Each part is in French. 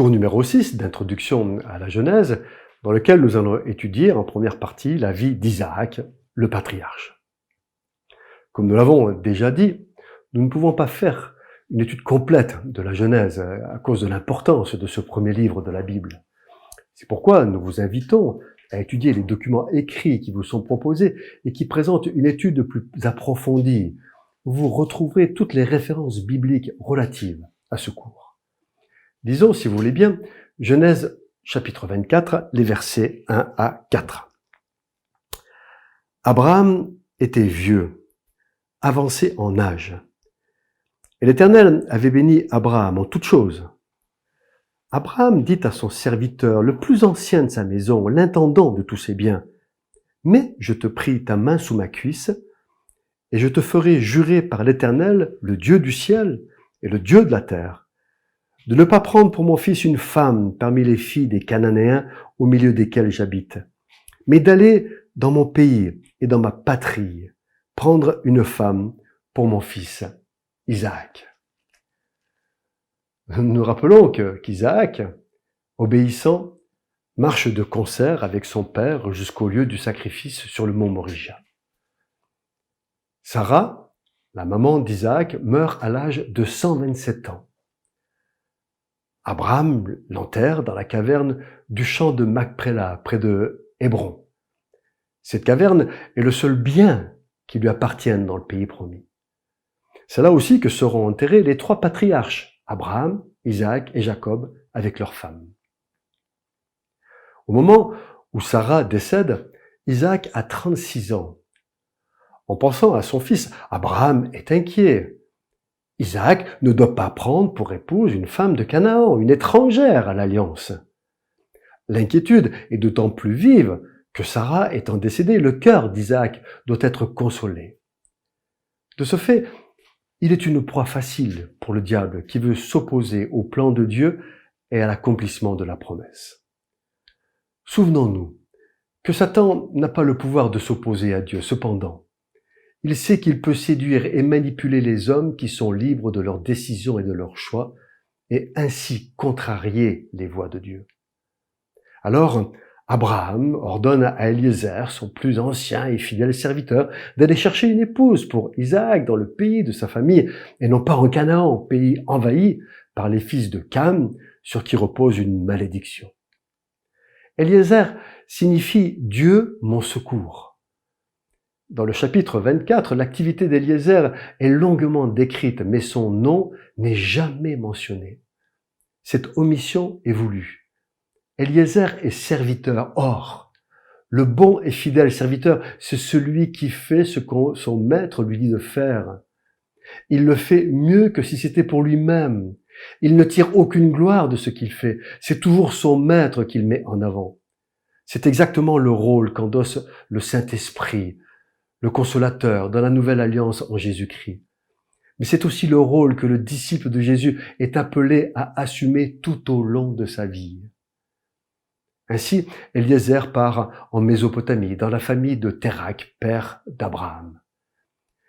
cours numéro 6 d'introduction à la Genèse, dans lequel nous allons étudier en première partie la vie d'Isaac, le patriarche. Comme nous l'avons déjà dit, nous ne pouvons pas faire une étude complète de la Genèse à cause de l'importance de ce premier livre de la Bible. C'est pourquoi nous vous invitons à étudier les documents écrits qui vous sont proposés et qui présentent une étude plus approfondie, où vous retrouverez toutes les références bibliques relatives à ce cours. Disons, si vous voulez bien, Genèse chapitre 24, les versets 1 à 4. Abraham était vieux, avancé en âge. Et l'Éternel avait béni Abraham en toutes choses. Abraham dit à son serviteur, le plus ancien de sa maison, l'intendant de tous ses biens, « Mais je te prie ta main sous ma cuisse, et je te ferai jurer par l'Éternel, le Dieu du ciel et le Dieu de la terre, de ne pas prendre pour mon fils une femme parmi les filles des Cananéens au milieu desquels j'habite, mais d'aller dans mon pays et dans ma patrie, prendre une femme pour mon fils Isaac. » Nous rappelons qu'Isaac, obéissant, marche de concert avec son père jusqu'au lieu du sacrifice sur le mont Moria. Sarah, la maman d'Isaac, meurt à l'âge de 127 ans. Abraham l'enterre dans la caverne du champ de Macpéla, près de Hébron. Cette caverne est le seul bien qui lui appartienne dans le pays promis. C'est là aussi que seront enterrés les 3 patriarches, Abraham, Isaac et Jacob, avec leurs femmes. Au moment où Sarah décède, Isaac a 36 ans. En pensant à son fils, Abraham est inquiet. Isaac ne doit pas prendre pour épouse une femme de Canaan, une étrangère à l'alliance. L'inquiétude est d'autant plus vive que Sarah étant décédée, le cœur d'Isaac doit être consolé. De ce fait, il est une proie facile pour le diable qui veut s'opposer au plan de Dieu et à l'accomplissement de la promesse. Souvenons-nous que Satan n'a pas le pouvoir de s'opposer à Dieu. Cependant, il sait qu'il peut séduire et manipuler les hommes qui sont libres de leurs décisions et de leurs choix et ainsi contrarier les voies de Dieu. Alors, Abraham ordonne à Eliezer, son plus ancien et fidèle serviteur, d'aller chercher une épouse pour Isaac dans le pays de sa famille, et non pas en Canaan, pays envahi par les fils de Cam, sur qui repose une malédiction. Eliezer signifie « Dieu mon secours ». Dans le chapitre 24, l'activité d'Eliezer est longuement décrite, mais son nom n'est jamais mentionné. Cette omission est voulue. Eliezer est serviteur. Or, le bon et fidèle serviteur, c'est celui qui fait ce que son maître lui dit de faire. Il le fait mieux que si c'était pour lui-même. Il ne tire aucune gloire de ce qu'il fait. C'est toujours son maître qu'il met en avant. C'est exactement le rôle qu'endosse le Saint-Esprit, le consolateur, dans la nouvelle alliance en Jésus-Christ. Mais c'est aussi le rôle que le disciple de Jésus est appelé à assumer tout au long de sa vie. Ainsi, Eliezer part en Mésopotamie, dans la famille de Térak, père d'Abraham.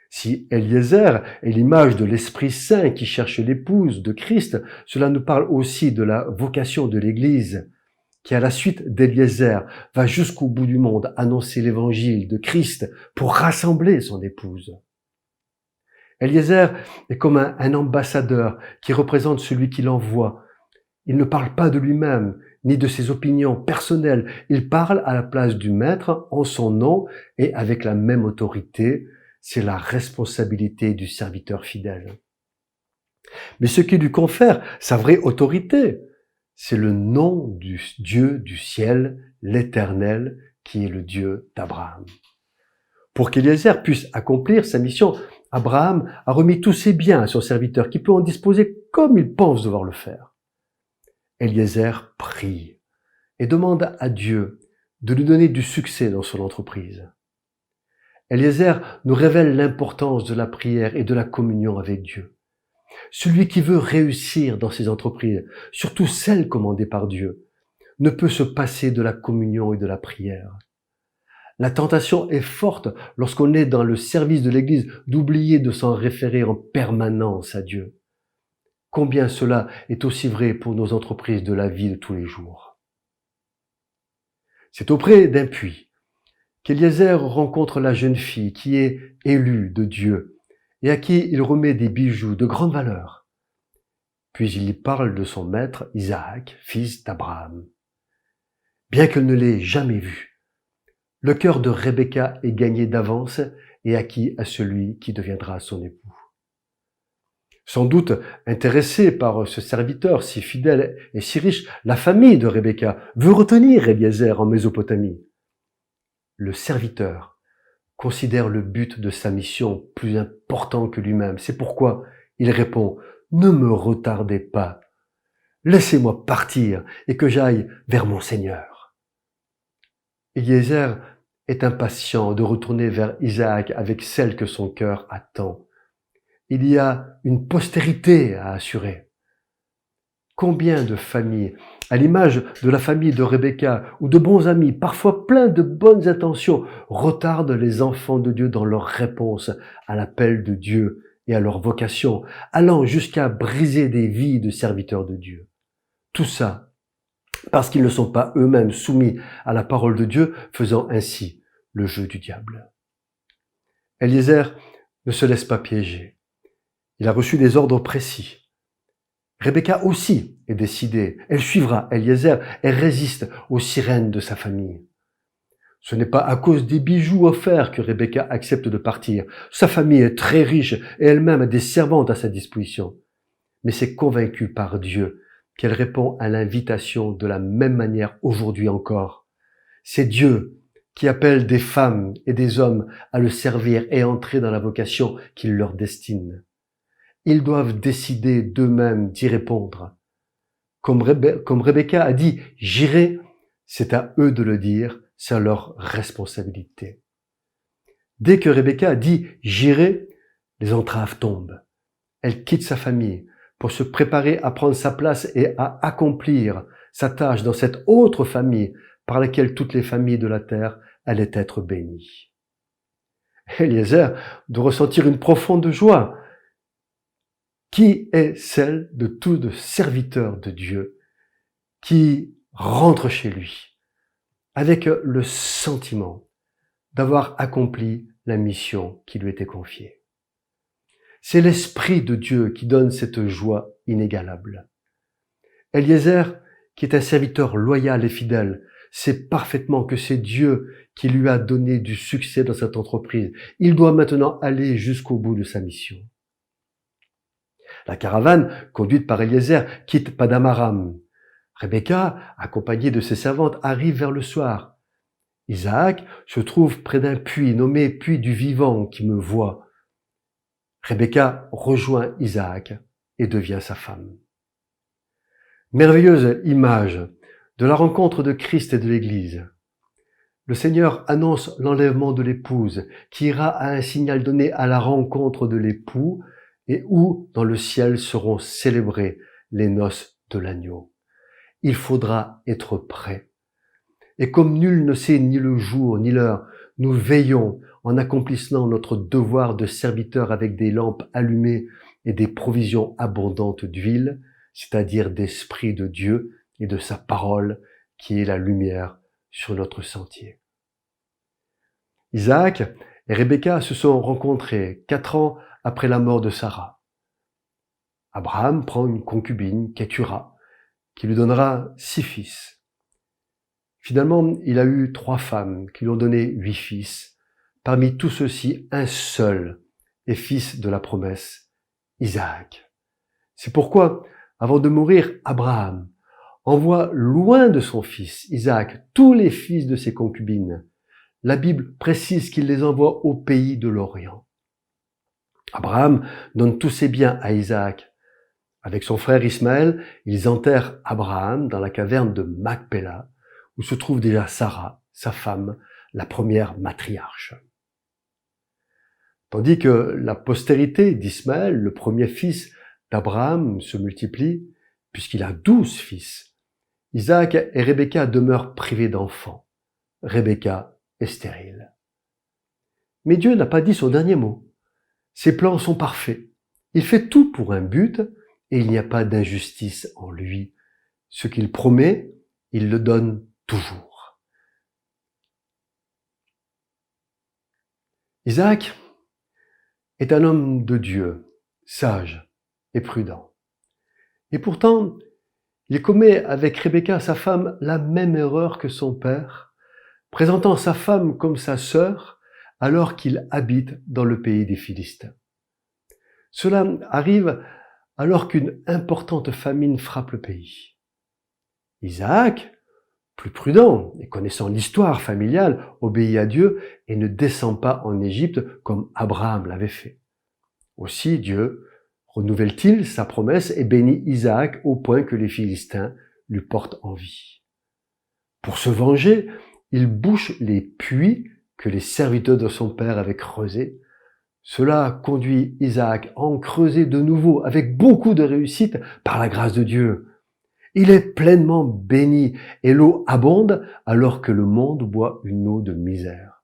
Si Eliezer est l'image de l'Esprit Saint qui cherche l'épouse de Christ, cela nous parle aussi de la vocation de l'Église, qui à la suite d'Eliezer va jusqu'au bout du monde annoncer l'évangile de Christ pour rassembler son épouse. Eliezer est comme un ambassadeur qui représente celui qui l'envoie. Il ne parle pas de lui-même, ni de ses opinions personnelles. Il parle à la place du maître, en son nom et avec la même autorité. C'est la responsabilité du serviteur fidèle. Mais ce qui lui confère sa vraie autorité, c'est le nom du Dieu du ciel, l'Éternel, qui est le Dieu d'Abraham. Pour qu'Eliezer puisse accomplir sa mission, Abraham a remis tous ses biens à son serviteur, qui peut en disposer comme il pense devoir le faire. Eliezer prie et demande à Dieu de lui donner du succès dans son entreprise. Eliezer nous révèle l'importance de la prière et de la communion avec Dieu. Celui qui veut réussir dans ses entreprises, surtout celles commandées par Dieu, ne peut se passer de la communion et de la prière. La tentation est forte lorsqu'on est dans le service de l'Église d'oublier de s'en référer en permanence à Dieu. combien cela est aussi vrai pour nos entreprises de la vie de tous les jours. C'est auprès d'un puits qu'Eliezer rencontre la jeune fille qui est élue de Dieu et à qui il remet des bijoux de grande valeur. Puis il y parle de son maître Isaac, fils d'Abraham. Bien qu'elle ne l'ait jamais vu, le cœur de Rebecca est gagné d'avance et acquis à celui qui deviendra son époux. Sans doute intéressée par ce serviteur si fidèle et si riche, la famille de Rebecca veut retenir Eliezer en Mésopotamie. Le serviteur considère le but de sa mission plus important que lui-même. C'est pourquoi il répond « Ne me retardez pas, laissez-moi partir et que j'aille vers mon Seigneur. » Eliezer est impatient de retourner vers Isaac avec celle que son cœur attend. Il y a une postérité à assurer. Combien de familles, à l'image de la famille de Rebecca ou de bons amis, parfois pleins de bonnes intentions, retardent les enfants de Dieu dans leur réponse à l'appel de Dieu et à leur vocation, allant jusqu'à briser des vies de serviteurs de Dieu. Tout ça parce qu'ils ne sont pas eux-mêmes soumis à la parole de Dieu, faisant ainsi le jeu du diable. Eliezer ne se laisse pas piéger. Il a reçu des ordres précis. Rebecca aussi est décidée. Elle suivra Eliezer et résiste aux sirènes de sa famille. Ce n'est pas à cause des bijoux offerts que Rebecca accepte de partir. Sa famille est très riche et elle-même a des servantes à sa disposition. Mais c'est convaincue par Dieu qu'elle répond à l'invitation de la même manière aujourd'hui encore. C'est Dieu qui appelle des femmes et des hommes à le servir et entrer dans la vocation qu'il leur destine. Ils doivent décider d'eux-mêmes d'y répondre. Comme Rebecca a dit « J'irai », c'est à eux de le dire, c'est leur responsabilité. Dès que Rebecca a dit « J'irai », les entraves tombent. Elle quitte sa famille pour se préparer à prendre sa place et à accomplir sa tâche dans cette autre famille par laquelle toutes les familles de la terre allaient être bénies. Eliezer doit ressentir une profonde joie qui est celle de tout serviteur de Dieu qui rentre chez lui avec le sentiment d'avoir accompli la mission qui lui était confiée. C'est l'Esprit de Dieu qui donne cette joie inégalable. Eliezer, qui est un serviteur loyal et fidèle, sait parfaitement que c'est Dieu qui lui a donné du succès dans cette entreprise. Il doit maintenant aller jusqu'au bout de sa mission. La caravane, conduite par Eliezer, quitte Paddan Aram. Rebecca, accompagnée de ses servantes, arrive vers le soir. Isaac se trouve près d'un puits nommé puits du vivant qui me voit. Rebecca rejoint Isaac et devient sa femme. Merveilleuse image de la rencontre de Christ et de l'Église. Le Seigneur annonce l'enlèvement de l'épouse qui ira à un signal donné à la rencontre de l'époux et où dans le ciel seront célébrées les noces de l'agneau. Il faudra être prêt. Et comme nul ne sait ni le jour ni l'heure, nous veillons en accomplissant notre devoir de serviteur avec des lampes allumées et des provisions abondantes d'huile, c'est-à-dire d'Esprit de Dieu et de sa parole qui est la lumière sur notre sentier. Isaac et Rebecca se sont rencontrés 4 ans après la mort de Sarah. Abraham prend une concubine, Ketura, qui lui donnera 6 fils. Finalement, il a eu 3 femmes qui lui ont donné 8 fils. Parmi tous ceux-ci, un seul est fils de la promesse, Isaac. C'est pourquoi, avant de mourir, Abraham envoie loin de son fils, Isaac, tous les fils de ses concubines. La Bible précise qu'il les envoie au pays de l'Orient. Abraham donne tous ses biens à Isaac. Avec son frère Ismaël, ils enterrent Abraham dans la caverne de Macpéla, où se trouve déjà Sarah, sa femme, la première matriarche. Tandis que la postérité d'Ismaël, le premier fils d'Abraham, se multiplie, puisqu'il a 12 fils, Isaac et Rebecca demeurent privés d'enfants. Rebecca est stérile. Mais Dieu n'a pas dit son dernier mot. Ses plans sont parfaits. Il fait tout pour un but et il n'y a pas d'injustice en lui. Ce qu'il promet, il le donne toujours. Isaac est un homme de Dieu, sage et prudent. Et pourtant, il commet avec Rebecca, sa femme, la même erreur que son père, présentant sa femme comme sa sœur alors qu'il habite dans le pays des Philistins. Cela arrive alors qu'une importante famine frappe le pays. Isaac, plus prudent et connaissant l'histoire familiale, obéit à Dieu et ne descend pas en Égypte comme Abraham l'avait fait. Aussi Dieu renouvelle-t-il sa promesse et bénit Isaac au point que les Philistins lui portent envie. Pour se venger, il bouche les puits que les serviteurs de son père avaient creusés. Cela conduit Isaac à en creuser de nouveau avec beaucoup de réussite par la grâce de Dieu. Il est pleinement béni et l'eau abonde alors que le monde boit une eau de misère.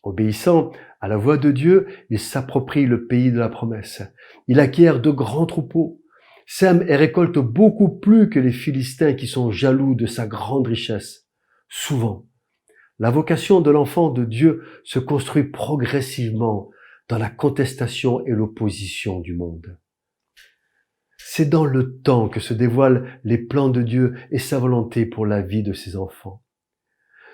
Obéissant à la voix de Dieu, il s'approprie le pays de la promesse. Il acquiert de grands troupeaux, sème et récolte beaucoup plus que les Philistins qui sont jaloux de sa grande richesse. Souvent, la vocation de l'enfant de Dieu se construit progressivement dans la contestation et l'opposition du monde. C'est dans le temps que se dévoilent les plans de Dieu et sa volonté pour la vie de ses enfants.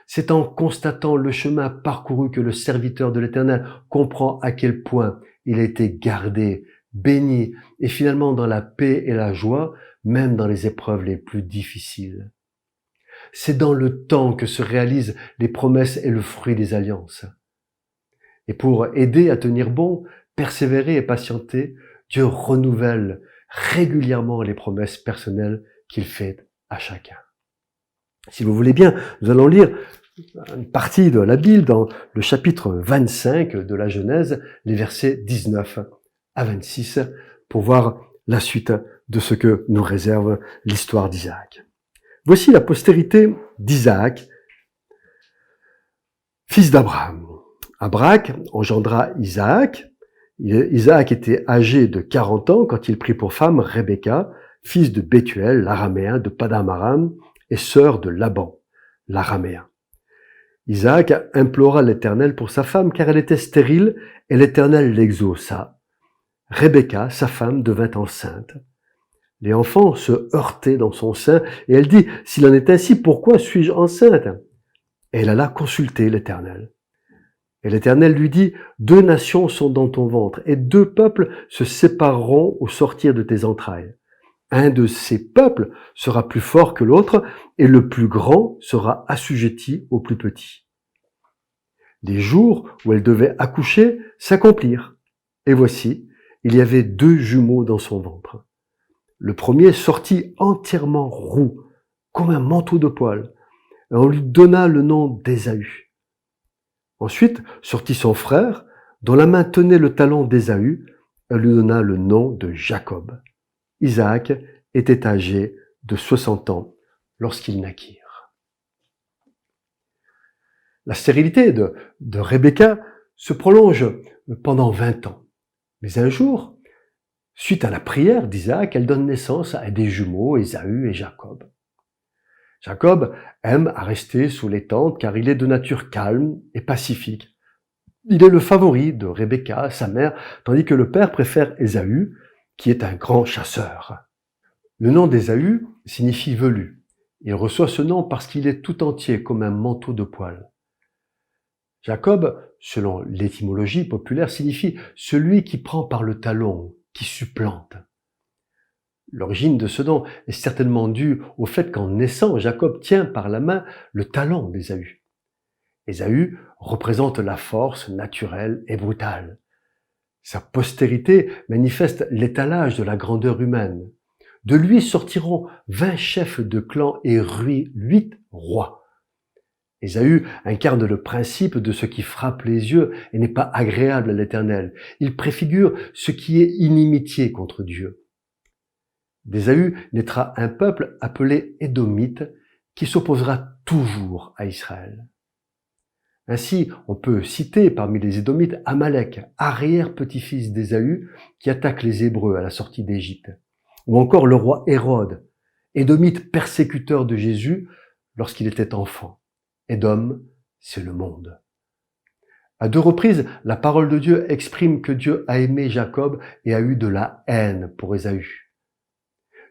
C'est en constatant le chemin parcouru que le serviteur de l'Éternel comprend à quel point il a été gardé, béni et finalement dans la paix et la joie, même dans les épreuves les plus difficiles. C'est dans le temps que se réalisent les promesses et le fruit des alliances. Et pour aider à tenir bon, persévérer et patienter, Dieu renouvelle régulièrement les promesses personnelles qu'il fait à chacun. Si vous voulez bien, nous allons lire une partie de la Bible dans le chapitre 25 de la Genèse, les versets 19 à 26, pour voir la suite de ce que nous réserve l'histoire d'Isaac. Voici la postérité d'Isaac, fils d'Abraham. Abraham engendra Isaac. Isaac était âgé de 40 ans quand il prit pour femme Rebecca, fils de Bethuel, l'araméen, de Paddan Aram, et sœur de Laban, l'araméen. Isaac implora l'Éternel pour sa femme, car elle était stérile, et l'Éternel l'exauça. Rebecca, sa femme, devint enceinte. Les enfants se heurtaient dans son sein, et elle dit, « S'il en est ainsi, pourquoi suis-je enceinte ?» Et elle alla consulter l'Éternel. Et l'Éternel lui dit, « 2 nations sont dans ton ventre, et 2 peuples se sépareront au sortir de tes entrailles. Un de ces peuples sera plus fort que l'autre, et le plus grand sera assujetti au plus petit. » Les jours où elle devait accoucher s'accomplirent. Et voici, il y avait 2 jumeaux dans son ventre. Le premier sortit entièrement roux, comme un manteau de poil, et on lui donna le nom d'Ésaü. Ensuite sortit son frère, dont la main tenait le talon d'Ésaü, et lui donna le nom de Jacob. Isaac était âgé de 60 ans lorsqu'ils naquirent. La stérilité de Rebecca se prolonge pendant 20 ans. Mais un jour, suite à la prière d'Isaac, elle donne naissance à des jumeaux, Ésaü et Jacob. Jacob aime à rester sous les tentes car il est de nature calme et pacifique. Il est le favori de Rebecca, sa mère, tandis que le père préfère Ésaü, qui est un grand chasseur. Le nom d'Ésaü signifie velu. Il reçoit ce nom parce qu'il est tout entier comme un manteau de poil. Jacob, selon l'étymologie populaire, signifie celui qui prend par le talon, qui supplante. L'origine de ce nom est certainement due au fait qu'en naissant, Jacob tient par la main le talon d'Ésaü. Ésaü représente la force naturelle et brutale. Sa postérité manifeste l'étalage de la grandeur humaine. De lui sortiront 20 chefs de clan et 8 rois. Ésaü incarne le principe de ce qui frappe les yeux et n'est pas agréable à l'Éternel. Il préfigure ce qui est inimitié contre Dieu. D'Ésaü naîtra un peuple appelé Édomite qui s'opposera toujours à Israël. Ainsi, on peut citer parmi les Édomites Amalek, arrière-petit-fils d'Ésaü, qui attaque les Hébreux à la sortie d'Égypte. Ou encore le roi Hérode, Édomite persécuteur de Jésus lorsqu'il était enfant. Édom, c'est le monde. À 2 reprises, la parole de Dieu exprime que Dieu a aimé Jacob et a eu de la haine pour Ésaü.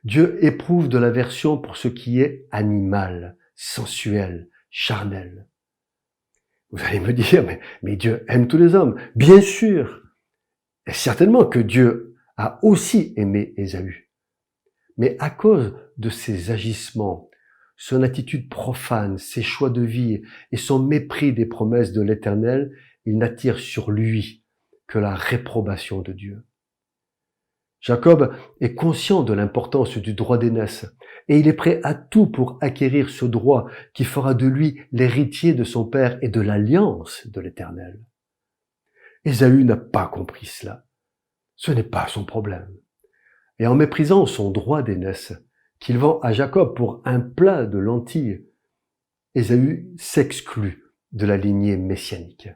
Dieu éprouve de l'aversion pour ce qui est animal, sensuel, charnel. Vous allez me dire, mais Dieu aime tous les hommes. Bien sûr. Et certainement que Dieu a aussi aimé Ésaü. Mais à cause de ses agissements, son attitude profane, ses choix de vie et son mépris des promesses de l'Éternel, il n'attire sur lui que la réprobation de Dieu. Jacob est conscient de l'importance du droit d'aînesse et il est prêt à tout pour acquérir ce droit qui fera de lui l'héritier de son père et de l'alliance de l'Éternel. Ésaü n'a pas compris cela. Ce n'est pas son problème. Et en méprisant son droit d'aînesse, qu'il vend à Jacob pour un plat de lentilles, Ésaü s'exclut de la lignée messianique.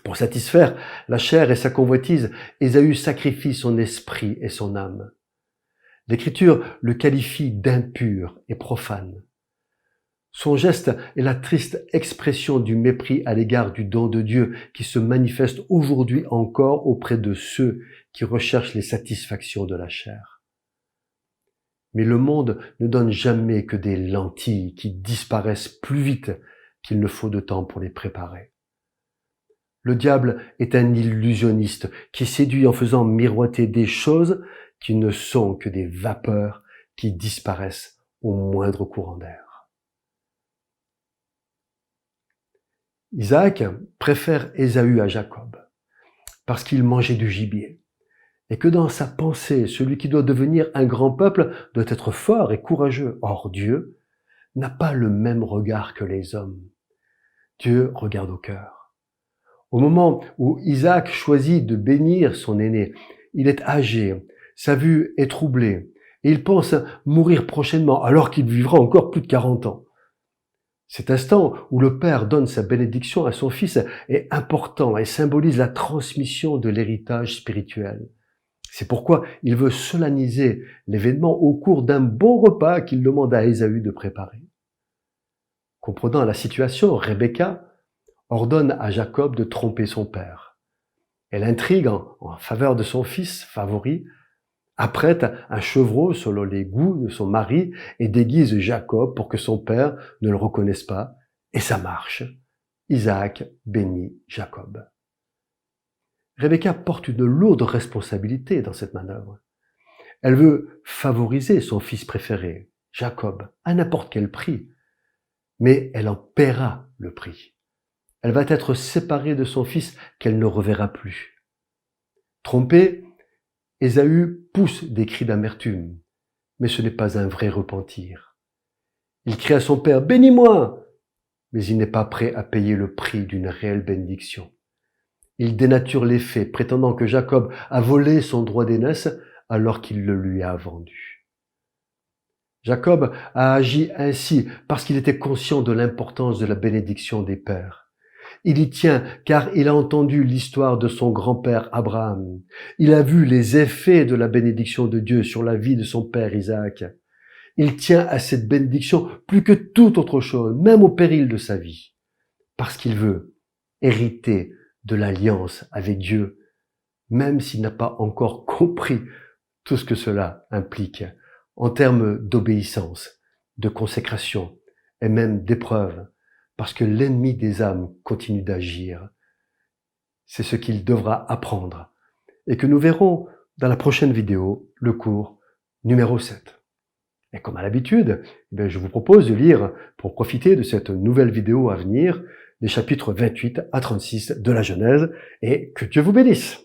Pour satisfaire la chair et sa convoitise, Ésaü sacrifie son esprit et son âme. L'Écriture le qualifie d'impur et profane. Son geste est la triste expression du mépris à l'égard du don de Dieu qui se manifeste aujourd'hui encore auprès de ceux qui recherchent les satisfactions de la chair. Mais le monde ne donne jamais que des lentilles qui disparaissent plus vite qu'il ne faut de temps pour les préparer. Le diable est un illusionniste qui séduit en faisant miroiter des choses qui ne sont que des vapeurs qui disparaissent au moindre courant d'air. Isaac préfère Ésaü à Jacob parce qu'il mangeait du gibier et que dans sa pensée, celui qui doit devenir un grand peuple doit être fort et courageux. Or, Dieu n'a pas le même regard que les hommes. Dieu regarde au cœur. Au moment où Isaac choisit de bénir son aîné, il est âgé, sa vue est troublée, et il pense mourir prochainement alors qu'il vivra encore plus de 40 ans. Cet instant où le père donne sa bénédiction à son fils est important et symbolise la transmission de l'héritage spirituel. C'est pourquoi il veut solenniser l'événement au cours d'un bon repas qu'il demande à Ésaü de préparer. Comprenant la situation, Rebecca ordonne à Jacob de tromper son père. Elle intrigue en faveur de son fils favori, apprête un chevreau selon les goûts de son mari et déguise Jacob pour que son père ne le reconnaisse pas. Et ça marche. Isaac bénit Jacob. Rebecca porte une lourde responsabilité dans cette manœuvre. Elle veut favoriser son fils préféré, Jacob, à n'importe quel prix. Mais elle en paiera le prix. Elle va être séparée de son fils qu'elle ne reverra plus. Trompée, Ésaü pousse des cris d'amertume, mais ce n'est pas un vrai repentir. Il crie à son père « Bénis-moi !» mais il n'est pas prêt à payer le prix d'une réelle bénédiction. Il dénature les faits, prétendant que Jacob a volé son droit d'aînesse alors qu'il le lui a vendu. Jacob a agi ainsi parce qu'il était conscient de l'importance de la bénédiction des pères. Il y tient car il a entendu l'histoire de son grand-père Abraham. Il a vu les effets de la bénédiction de Dieu sur la vie de son père Isaac. Il tient à cette bénédiction plus que toute autre chose, même au péril de sa vie, parce qu'il veut hériter de l'alliance avec Dieu, même s'il n'a pas encore compris tout ce que cela implique en termes d'obéissance, de consécration et même d'épreuve. Parce que l'ennemi des âmes continue d'agir. C'est ce qu'il devra apprendre et que nous verrons dans la prochaine vidéo, le cours numéro 7. Et comme à l'habitude, je vous propose de lire, pour profiter de cette nouvelle vidéo à venir, les chapitres 28 à 36 de la Genèse et que Dieu vous bénisse.